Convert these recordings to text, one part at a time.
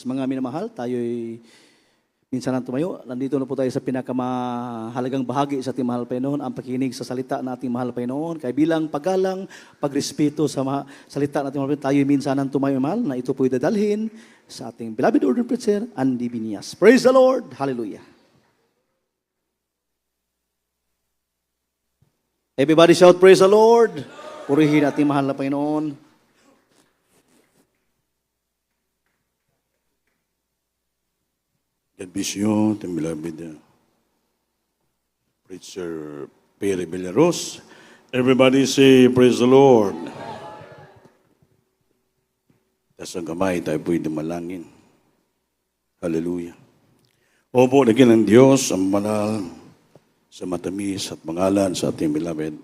Mga minamahal, tayo'y minsan ang tumayo. Nandito na po tayo sa pinakamahalagang bahagi sa ating mahal Panginoon, ang pakikinig sa salita ng ating mahal Panginoon. Kaya bilang paggalang, pagrespeto sa salita ng ating mahal Panginoon, tayo'y minsan ang tumayo, mahal, na ito po'y dadalhin sa ating beloved order preacher, Andy Binias. Praise the Lord! Hallelujah! Everybody shout, praise the Lord! Purihin ating mahal na Panginoon. God bless you, the beloved preacher Perry Villaros. Everybody say, praise the Lord. Taas ang kamay, tayo po'y dumalangin. Hallelujah. Opo, lagyan ng Diyos ang banal sa matamis at pangalan sa ating beloved.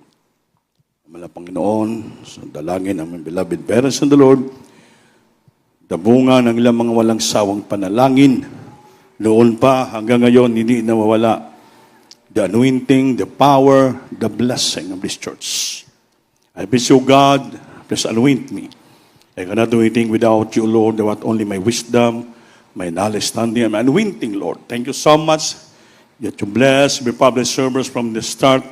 Amala Panginoon, sa dalangin ang beloved parents in the Lord, dabunga ng ilang mga walang sawang panalangin. Noon pa, hanggang ngayon, hindi nawawala the anointing, the power, the blessing of this church. I bless you, God, please anoint me. I cannot do anything without you, Lord, not only my wisdom, my knowledge, standing, and my anointing, Lord. Thank you so much that you bless the public servers from the start.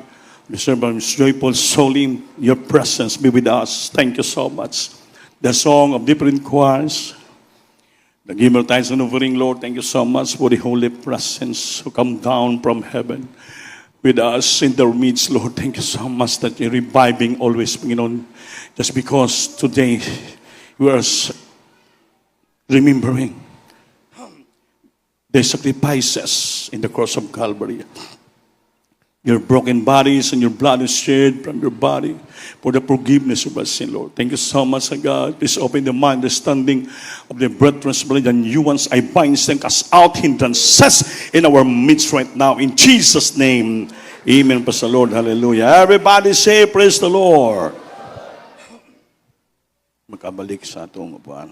The servants joyful, solemn, your presence be with us. Thank you so much. The song of different choirs, the giver tithes and offering, Lord, thank you so much for the holy presence who come down from heaven with us in their midst, Lord. Thank you so much that you're reviving always, just because today we are remembering the sacrifices in the cross of Calvary. Your broken bodies and your blood is shed from your body for the forgiveness of our sin, Lord. Thank you so much, God. Please open the mind, understanding of the brethren, and you once I bind and cast out hindrances in our midst right now. In Jesus' name, amen. Praise the Lord. Hallelujah. Everybody say, praise the Lord. Magkabalik sa atong upuan.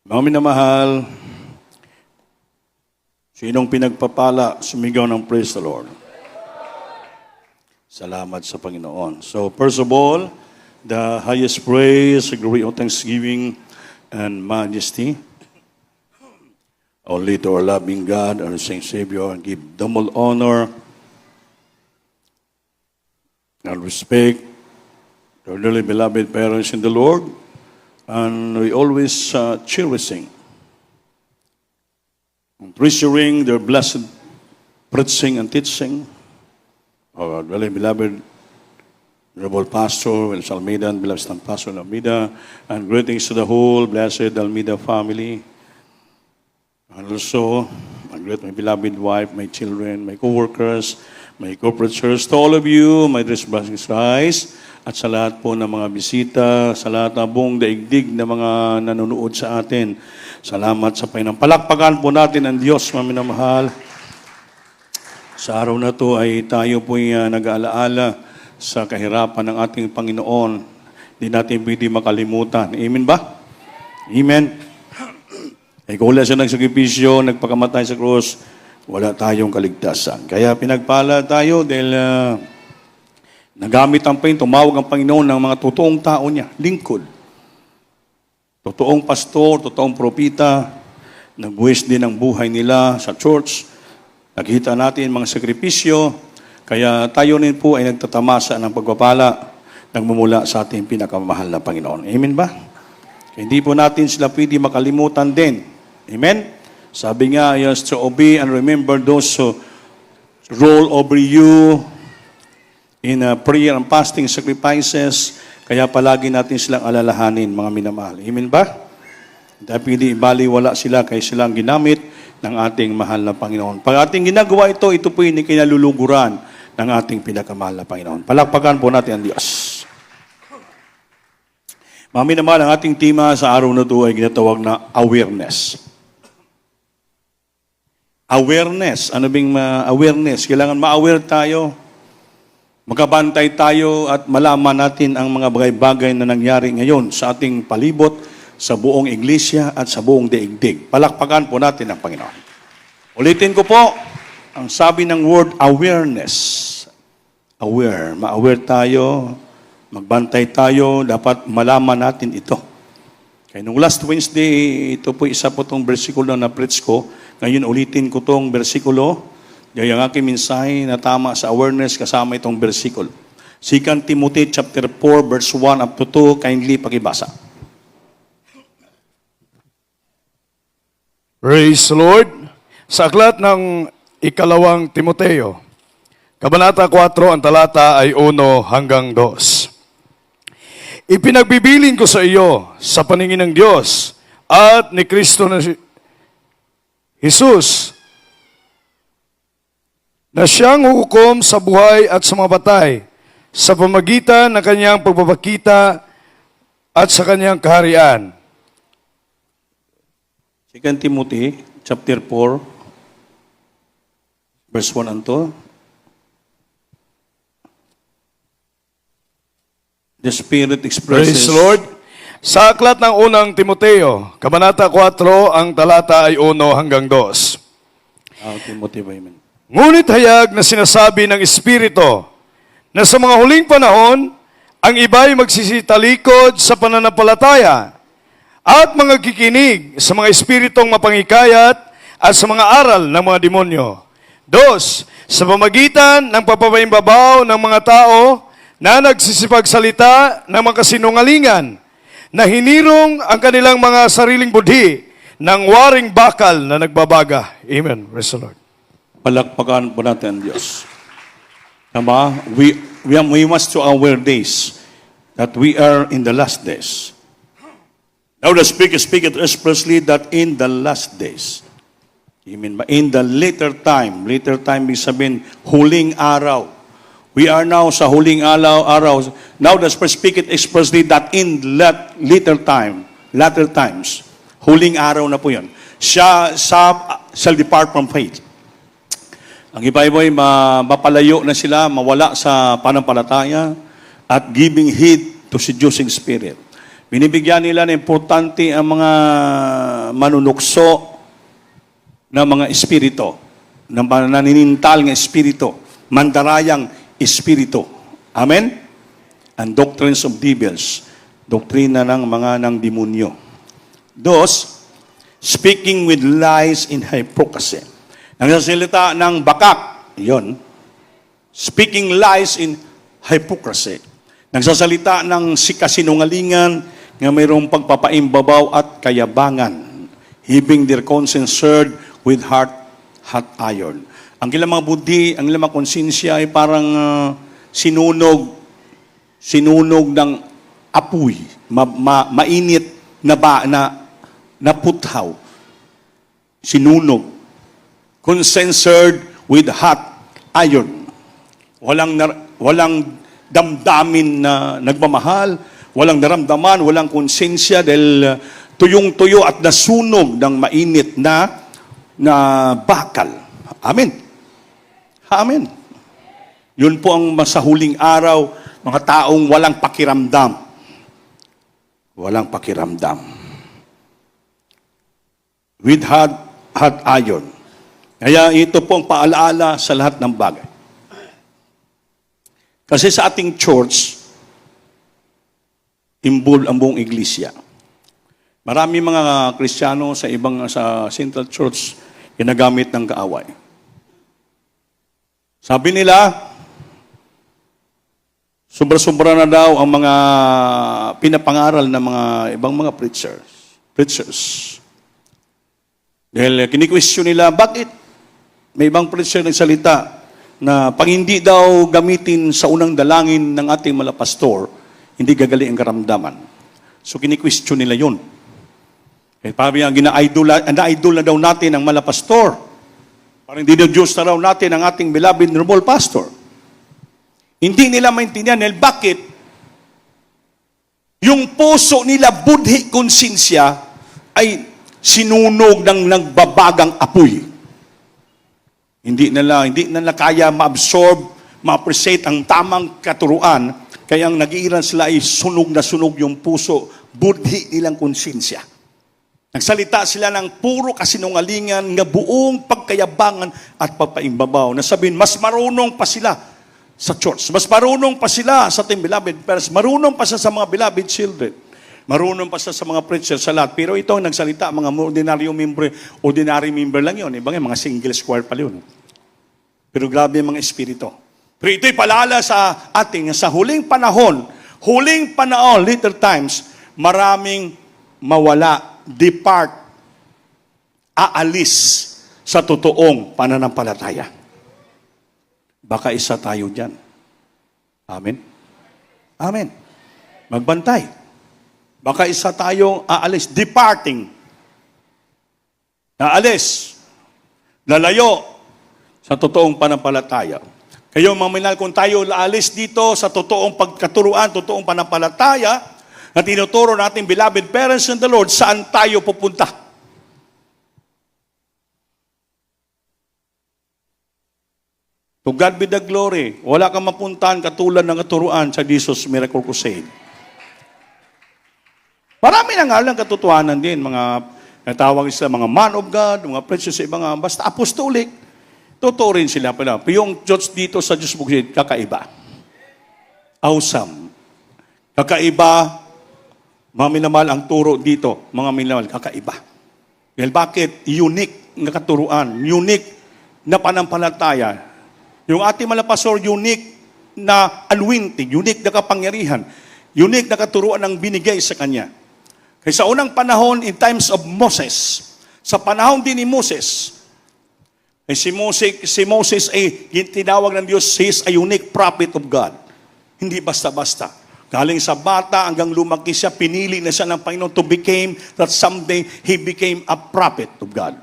Mga minamahal, sinong pinagpapala, sumigaw ng praise the Lord. Salamat sa Panginoon. So first of all, the highest praise, glory, thanksgiving, and majesty, only to our loving God, our Saint Savior, and give double honor and respect to our dearly beloved parents in the Lord, and we always cherishing, treasuring their blessed preaching and teaching. Our really beloved Honorable Pastor Wilson Almeida and beloved Stand Pastor Almeida, and greetings to the whole blessed Almeida family. And also, I greet my beloved wife, my children, my co-workers, my co-preachers, to all of you, my dear brothers and sisters, at sa lahat po ng mga bisita, sa lahat ng buong daigdig na mga nanonood sa atin. Salamat sa Panginoon. Palakpakan po natin ang Diyos, mga minamahal. Sa araw na to ay tayo po nag-aalaala sa kahirapan ng ating Panginoon. Hindi natin pwede makalimutan. Amen ba? Amen. Ay kung wala siya nagsakripisyo, nagpakamatay sa krus, wala tayong kaligtasan. Kaya pinagpala tayo dahil nagamit ang Panginoon, tumawag ang Panginoon ng mga totoong tao niya, lingkod. Totoong pastor, totoong propita, nagbuwis din ang buhay nila sa church. Nakita natin mga sakripisyo, kaya tayo rin po ay nagtatamasa ng pagpapala nagmumula sa ating pinakamahal na Panginoon. Amen ba? Kaya hindi po natin sila pwede makalimutan din. Amen? Sabi nga, yes, to obey and remember those who rule over you in prayer and fasting sacrifices. Kaya palagi natin silang alalahanin, mga minamahal. Amen ba? Dahil hindi ibaliwala sila kaya silang ginamit ng ating mahal na Panginoon. Pag ating ginagawa ito, ito po yung kinaluluguran ng ating pinakamahal na Panginoon. Palakpakan po natin ang Diyos. Mga minamahal, ang ating tema sa araw na ito ay ginatawag na awareness. Awareness. Ano bing awareness? Kailangan ma-aware tayo. Magkabantay tayo at malaman natin ang mga bagay-bagay na nangyari ngayon sa ating palibot, sa buong iglesia at sa buong daigdig. Palakpakan po natin ang Panginoon. Ulitin ko po, ang sabi ng word awareness. Aware. Ma-aware tayo, magbantay tayo, dapat malaman natin ito. Kaya nung last Wednesday, ito po isa po tong versikulo na preach ko. Ngayon ulitin ko tong versikulo. Yung aking mensahe na tama sa awareness kasama itong versikulo. 2 Timothy chapter 4 verse 1 up to 2, kindly pakibasa. Praise the Lord. Sa aklat ng ikalawang Timoteo, Kabanata 4, ang talata ay 1 hanggang 2. Ipinagbibiling ko sa iyo sa paningin ng Diyos at ni Kristo na Jesus na siyang hukom sa buhay at sa mga patay sa pamagitan ng kanyang pagpapakita at sa kanyang kaharian. 2 Timothy chapter 4 verse 1 and 2. The Spirit expresses... Praise the Lord. Sa aklat ng unang Timoteo, Kabanata 4, ang talata ay 1 hanggang 2. Timothy, amen. Ngunit hayag na sinasabi ng Espiritu na sa mga huling panahon, ang iba'y magsisitalikod sa pananampalataya at mga kikinig sa mga espiritong mapangikayat at sa mga aral ng mga demonyo. 2, sa pamagitan ng papapaimbabaw ng mga tao na nagsisipagsalita ng mga kasinungalingan, na hinirong ang kanilang mga sariling budhi ng waring bakal na nagbabaga. Amen. Praise the Lord. Palakpakan po natin ang Diyos. Tama? We must to aware days that we are in the last days. Now the speaker speaketh expressly that in the last days. Amen. In the later time ibig sabihin, huling araw. We are now sa huling araw. Now the Spirit speaketh expressly that in later times, huling araw na po yun. Siya shall depart from faith. Ang iba-iba'y mapalayo na sila, mawala sa panampalataya at giving heed to seducing spirit. Binibigyan nila na importante ang mga manunukso na mga espirito, na naninintal ng espirito, mandarayang espiritu. Amen? And doctrines of devils. Doktrina ng mga ng demonyo. 2, speaking with lies in hypocrisy. Nagsasalita ng bakak. Yon. Speaking lies in hypocrisy. Nagsasalita ng kasinungalingan na mayroong pagpapaimbabaw at kayabangan. Having their conscience seared with hot iron. Ang ilang mga budhi, ang ilang mga konsensya ay parang sinunog ng apoy, mainit na puthaw. Sinunog. Censored with hot iron. Walang damdamin na nagmamahal, walang naramdaman, walang konsensya dahil tuyong-tuyo at nasunog ng mainit na bakal. Amen. Amen. Yun po ang sa huling araw, mga taong walang pakiramdam. Walang pakiramdam. With hot iron. Kaya ito po ang paalaala sa lahat ng bagay. Kasi sa ating church, involved ang buong iglesia. Marami mga Kristiyano sa Central Church ginagamit ng kaaway. Sabi nila, sobra-sobra na daw ang mga pinapangaral ng mga ibang mga preachers. Dahil kini-question nila, bakit may ibang preacher nagsalita na pag hindi daw gamitin sa unang dalangin ng ating mga pastor, hindi gagaling ang karamdaman. So kini-question nila yun. Parang na-idol na daw natin ang mga pastor. Parang hindi na Diyos na raw natin ang ating beloved noble pastor. Hindi nila maintindihan dahil bakit yung puso nila, budhi, konsensya, ay sinunog ng nagbabagang apoy. Hindi nila kaya ma-absorb, ma-appreciate ang tamang katuruan, kaya ang nag-iiran sila ay sunog na sunog yung puso, budhi nilang konsensya. Nagsalita sila ng puro kasinungalingan, nga buong pagkayabangan at papaimbabaw. Nasabihin, mas marunong pa sila sa church. Mas marunong pa sila sa ating beloved parents. Marunong pa sila sa mga beloved children. Marunong pa siya sa mga preacher sa lahat. Pero ito ang nagsalita, mga ordinary member lang yun. Ibang mga single square pala yun. Pero grabe ang mga espiritu. Pero ito'y paalala sa ating, sa huling panahon, later times, maraming mawala, depart, aalis sa totoong pananampalataya. Baka isa tayo dyan. Amen? Amen. Magbantay. Baka isa tayong aalis, departing. Aalis. Lalayo sa totoong pananampalataya. Kayo mga minal, kung tayo aalis dito sa totoong pagkaturuan, totoong pananampalataya, na tinuturo natin, beloved parents in the Lord, saan tayo pupunta? To God be the glory. Wala kang mapuntahan katulad ng katuruan sa Jesus Miracle Crusade. Marami na nga lang katotohanan din, mga natawag sila, mga man of God, mga preachers sa ibang, basta apostolic. Totoo rin sila pala. Pero yung church dito sa Jesus Crusade, kakaiba. Awesome. Kakaiba, mga minamahal ang turo dito, mga minamahal, kakaiba. Dahil bakit? Unique na katuruan, unique na panampalataya. Yung ating mga pastor, unique na anointing, unique na kapangyarihan, unique na katuruan ang binigay sa kanya. Kaya sa unang panahon, in times of Moses, sa panahon din ni Moses, si Moses ay tinawag ng Diyos, he is a unique prophet of God. Hindi basta-basta. Galing sa bata hanggang lumaki siya, pinili na siya ng Panginoon to became, that someday he became a prophet of God.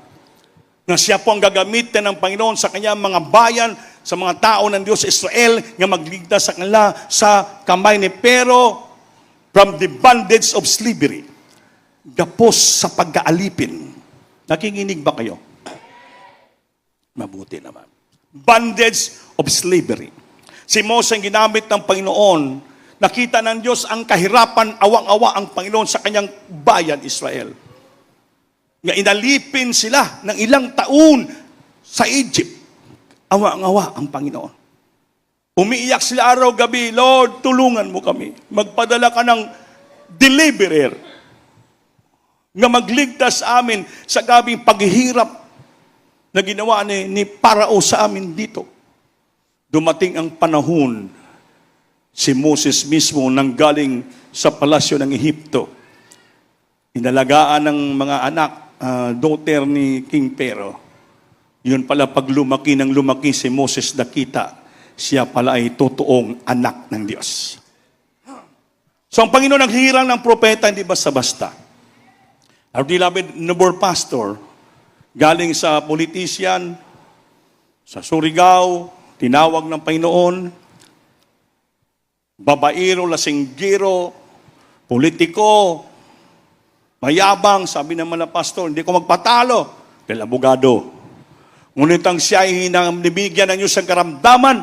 Na siya po ang gagamitin ng Panginoon sa kanyang mga bayan, sa mga tao ng Diyos Israel, nga magligtas sa kanila sa kamay ni Pero from the bondage of slavery. Gapos sa pag-aalipin. Nakikinig ba kayo? Mabuti naman. Bondage of slavery. Si Moses ang ginamit ng Panginoon. Nakita ng Diyos ang kahirapan, awang-awa ang Panginoon sa kanyang bayan Israel. Nga inalipin sila ng ilang taon sa Egypt. Awa-awa ang Panginoon. Umiiyak sila araw-gabi, Lord, tulungan mo kami. Magpadala ka ng deliverer nga magligtas sa amin sa gabing paghihirap na ginawa ni Parao sa amin dito. Dumating ang panahon, si Moses mismo nang galing sa palasyo ng Ehipto. Inalagaan ng mga anak, daughter ni King Pero. Yun pala pag lumaki si Moses nakita, siya pala ay totoong anak ng Diyos. So ang Panginoon naghihirang ng propeta, hindi basta-basta. Our beloved neighbor pastor, galing sa politician, sa Surigao, tinawag ng Panginoon, babaero, lasinggero, politiko, mayabang, sabi ng mga pastor, hindi ko magpatalo, dahil abogado. Ngunit ang siya ay nibigyan ng Diyos ang karamdaman,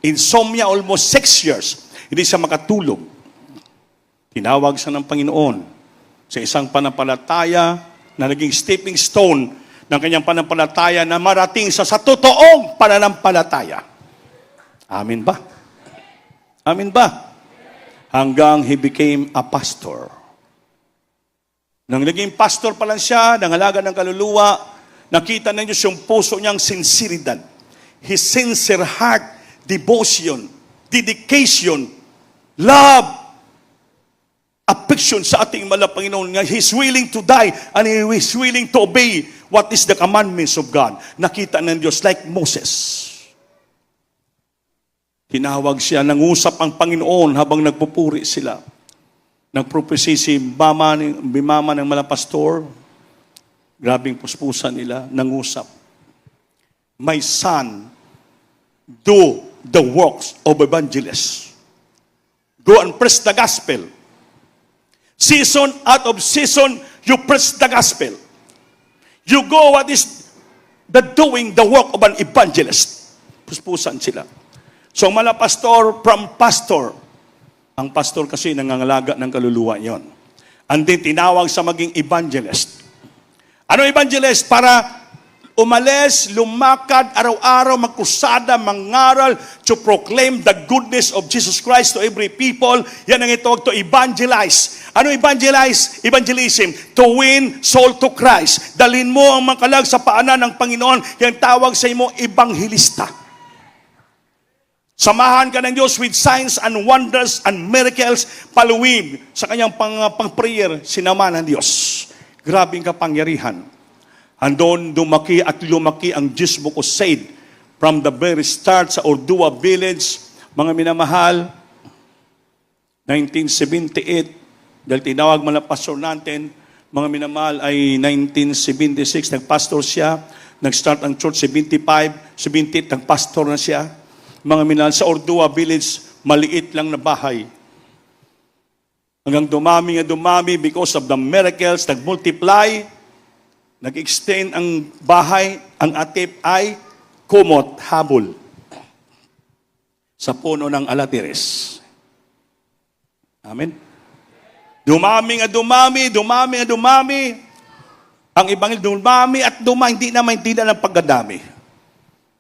insomnia almost 6 years, hindi siya makatulog. Tinawag siya ng Panginoon sa isang panampalataya na naging stepping stone ng kanyang panampalataya na marating sa totoong pananampalataya. Amin ba? Amin ba? Hanggang he became a pastor. Nang naging pastor pa lang siya, nangalaga ng kaluluwa, nakita ng Diyos yung puso niyang sinseridad. His sincere heart, devotion, dedication, love, affection sa ating mahal na Panginoon. He's willing to die and He is willing to obey what is the commandments of God. Nakita ng Diyos like Moses. Tinawag siya, nangusap ang Panginoon habang nagpupuri sila. Nagpropesi si Bimama ng mga pastor. Grabing puspusan nila, nangusap. My son, do the works of evangelist. Go and preach the gospel. Season out of season, you preach the gospel. You go, what is the doing the work of an evangelist? Puspusan sila. So mga pastor, from pastor, ang pastor kasi nangangalaga ng kaluluwa yon. And then tinawag sa maging evangelist. Ano evangelist? Para Umalis, lumakad, araw-araw, magkusada, mangaral, to proclaim the goodness of Jesus Christ to every people. Yan ang itawag to evangelize. Ano evangelize? Evangelism. To win soul to Christ. Dalhin mo ang mga kalag sa paanan ng Panginoon. Yan tawag sa imo, evangelista. Samahan ka ng Diyos with signs and wonders and miracles. Paluwin sa kanyang pang-prayer, sinama ng Diyos. Grabing kapangyarihan. Andon dumaki at lumaki ang Jismo Crusade from the very start sa Ordua Village. Mga minamahal, 1978, dahil tinawag man na pastor natin, mga minamahal ay 1976, nagpastor siya. Nag-start ang church 75, 78, nagpastor na siya. Mga minamahal, sa Ordua Village, maliit lang na bahay. Hanggang dumami nga dumami because of the miracles, nag-multiply, nag-extend ang bahay, ang atip ay kumot, habol sa puno ng Alatires. Amen? Dumami nga dumami, dumami nga dumami. Ang ibang dumami at dumami, hindi na maintindihan ng pagdadami.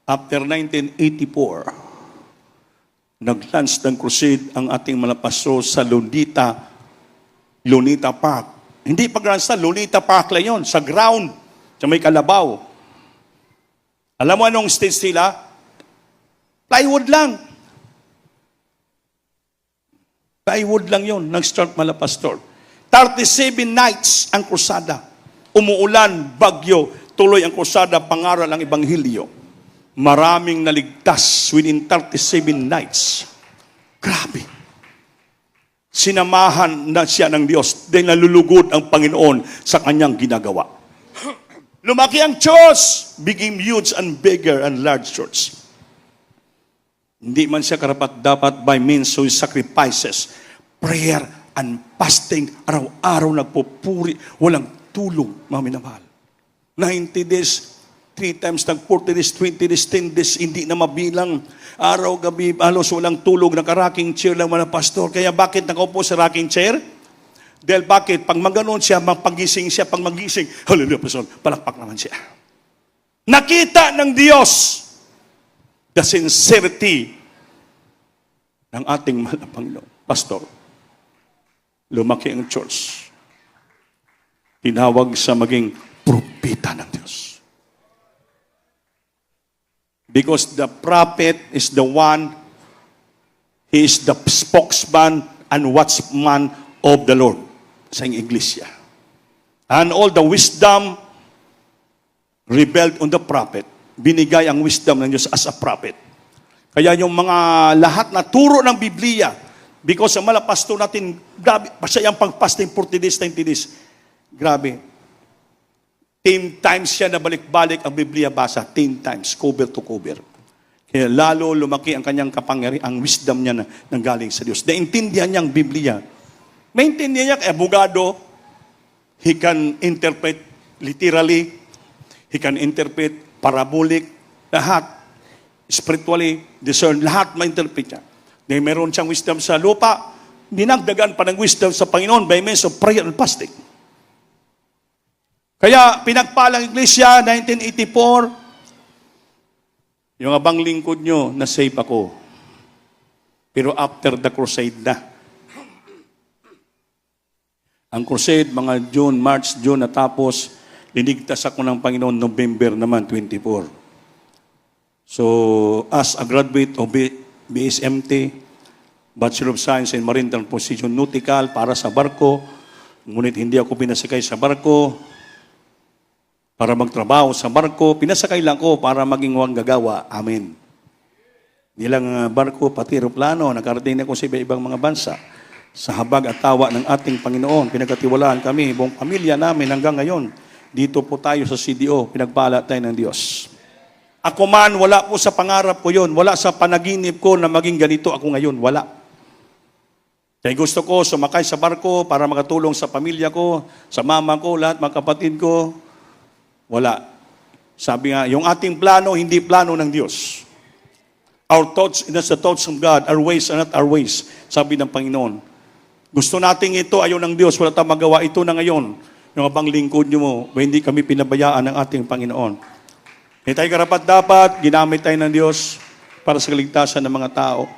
After 1984, nag-launch ng crusade ang ating mga pastor sa Lunita Park. Hindi pag-launch sa Lunita Park lang yun, sa ground, sa may Kalabaw. Alam mo anong stage sila? Plywood lang. Plywood lang yun, nag-start mga pastor. 37 nights ang krusada. Umuulan, bagyo, tuloy ang krusada, pangaral ang Ebanghelyo. Maraming naligtas within 37 nights. Grabe. Sinamahan na siya ng Diyos dahil nalulugod ang Panginoon sa kanyang ginagawa. Lumaki ang church, became huge and bigger and large church. Hindi man siya karapat-dapat by means of sacrifices, prayer and fasting, araw-araw nagpupuri, walang tulog, mga minamahal. 90 days, 3 times ng 40 days, 20 days, 10 days, hindi na mabilang. Araw, gabi, halos walang tulog, nakaraking chair lang mga pastor. Kaya bakit nakaupo sa rocking chair? Dahil bakit? Pag maganon siya, mapagising siya, pag magising, hallelujah, pastor, palakpak naman siya. Nakita ng Diyos the sincerity ng ating mahal na Panginoon. Pastor, lumaki ang church. Tinawag sa maging propeta ng Diyos. Because the prophet is the one, he is the spokesman and watchman of the Lord sa iglesia. And all the wisdom rebelled on the prophet. Binigay ang wisdom ng Diyos as a prophet. Kaya yung mga lahat na turo ng Biblia, because ang mga pastor natin, grabe, pasya yung pang-fasting 40 days, 90 days. Grabe. 10 times siya na balik-balik ang Biblia basa. 10 times, cover to cover. Kaya lalo lumaki ang kanyang kapangyarihan, ang wisdom niya na nanggaling sa Diyos. Naintindihan niya ang Biblia. Maintindihan niya, kaya abogado, he can interpret literally, he can interpret parabolic, lahat, spiritually discern, lahat ma-interpret niya. Dahil meron siyang wisdom sa lupa, dinagdagan pa ng wisdom sa Panginoon by means of prayer and fasting. Kaya pinagpalang iglesia, 1984, yung abang lingkod nyo, na-save ako. Pero after the crusade na. Ang crusade, mga March, June natapos, linigtas ako ng Panginoon November naman, 24. So, as a graduate of BSMT, Bachelor of Science in Marine Transportation Nautical, para sa barko, ngunit hindi ako pinasakay sa barko, para magtrabaho sa barko, pinasakay lang ko para maging wanggagawa. Amen. Nilang barko, pati aeroplano, nakarating ako sa iba-ibang mga bansa. Sa habag at tawa ng ating Panginoon, pinagkatiwalaan kami, buong pamilya namin hanggang ngayon. Dito po tayo sa CDO, pinagpala tayo ng Diyos. Ako man, wala po sa pangarap ko yun. Wala sa panaginip ko na maging ganito ako ngayon. Wala. Kaya gusto ko sumakay sa barko para makatulong sa pamilya ko, sa mama ko, lahat mga kapatid ko. Wala. Sabi nga, yung ating plano, hindi plano ng Diyos. Our thoughts, that's the thoughts of God. Our ways are not our ways. Sabi ng Panginoon. Gusto nating ito, ayaw ng Diyos. Wala tayong magawa ito na ngayon. Yung abang lingkod nyo mo, hindi kami pinabayaan ng ating Panginoon. Hindi tayo karapat-dapat, ginamit tayo ng Diyos para sa kaligtasan ng mga tao.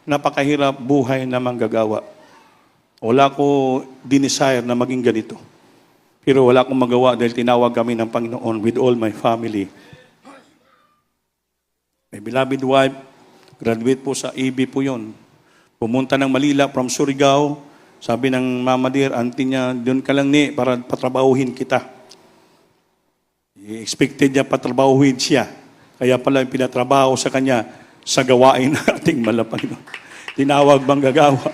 Napakahirap buhay na manggagawa. Wala ko dinesire na maging ganito. Pero wala akong magawa dahil tinawag kami ng Panginoon with all my family. My beloved wife, graduate po sa EB po yon. Pumunta ng Manila from Surigao. Sabi ng Mama Dear, auntie niya, doon ka lang ni para patrabahuhin kita. Expected niya patrabahuhin siya. Kaya pala yung pinatrabaho sa kanya sa gawain ng ating Panginoon. Tinawag manggagawa.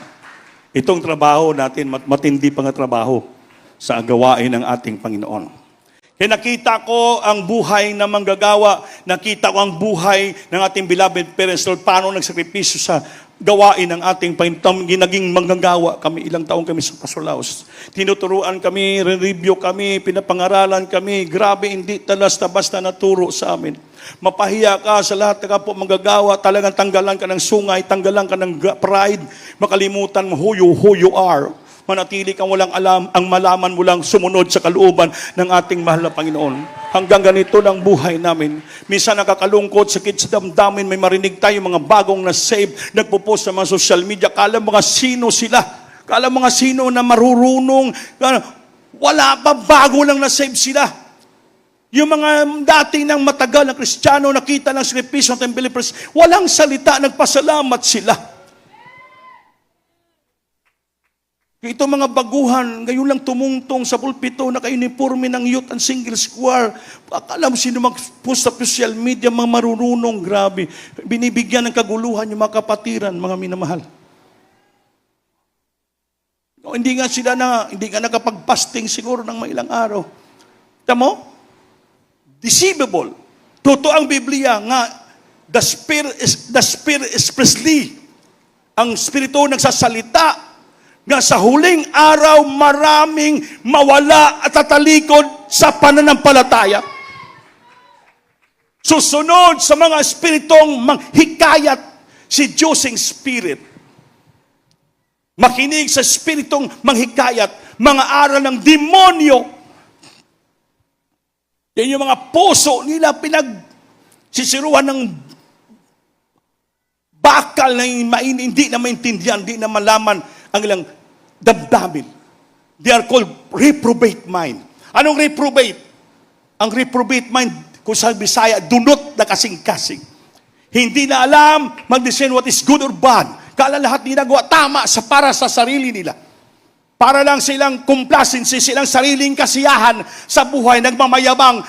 Itong trabaho natin, matindi pang trabaho sa gawain ng ating Panginoon. Kaya nakita ko ang buhay ng manggagawa, nakita ko ang buhay ng ating beloved parents, Lord, paano nagsakripisyo sa gawain ng ating Panginoon. Ginaging manggagawa kami, ilang taong kami sa Pasolaos. Tinuturuan kami, re-review kami, pinapangaralan kami. Grabe, hindi basta naturo sa amin. Mapahiya ka sa lahat na po manggagawa, talagang tanggalan ka ng sungay, tanggalan ka ng pride, makalimutan mo who you are. Manatili kang walang alam, ang malaman mo lang sumunod sa kalooban ng ating mahal na Panginoon. Hanggang ganito lang buhay namin. Minsan nakakalungkot, sakit sa damdamin, may marinig tayo mga bagong na-save, nagpo-post sa mga social media, kala mga sino sila, kala mga sino na marurunong, wala pa, bago lang na-save sila. Yung mga dating ng matagal na Kristiyano, nakita ng sakripisyo ng Temple Press, walang salita, nagpasalamat sila. Ito mga baguhan, ngayon lang tumungtong sa pulpito, naka-uniforme ng youth and single square. Akala mo sino mag-post sa social media, mga marunong, grabe. Binibigyan ng kaguluhan yung mga kapatiran, mga minamahal. Hindi nga nakapag-fasting siguro ng mga ilang araw. Tamo? Deceivable. Totoo ang Biblia nga, the Spirit expressly, ang Espiritu nagsasalita, nga sa huling araw maraming mawala at tatalikod sa pananampalataya. Susunod sa mga espiritong manghikayat si Diyosing Spirit. Makinig sa espiritong manghikayat, mga aral ng demonyo. Yan yung mga puso nila pinagsisiruan ng bakal na hindi na maintindihan, hindi na malaman ang ilang damdamin. They are called reprobate mind. Anong reprobate? Ang reprobate mind, kung sa Bisaya, dunot na kasing-kasing. Hindi na alam mag-discern what is good or bad. Kala lahat ginagawa tama para sa sarili nila. Para lang silang complacency, silang sariling kasiyahan sa buhay, nagmamayabang.